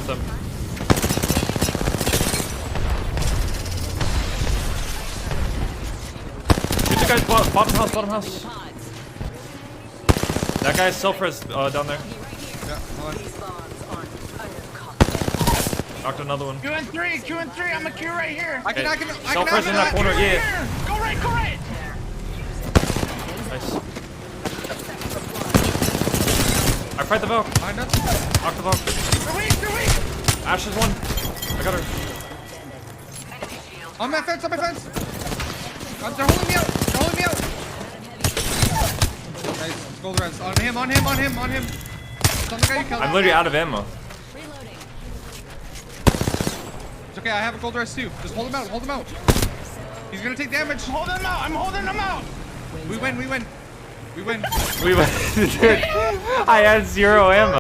with him. Get the guys bottom house, bottom house. That guy's self-res down there. Yeah, hold on. Knocked another one. Q and three, I'm a Q right here. I can Self-res in that corner, yeah. Go right, go right. Nice. I fight the Valk. Behind us. Knock the Valk. They're weak. Ash is one. I got her. On my fence, on my fence. They're holding me out. They're holding me out. Nice. Gold res. On him. It's on the guy you killed. I'm literally out of ammo. It's okay, I have a gold res too. Just hold him out, He's gonna take damage. Hold them out. I'm holding them out. We win. Dude, I had 0 ammo.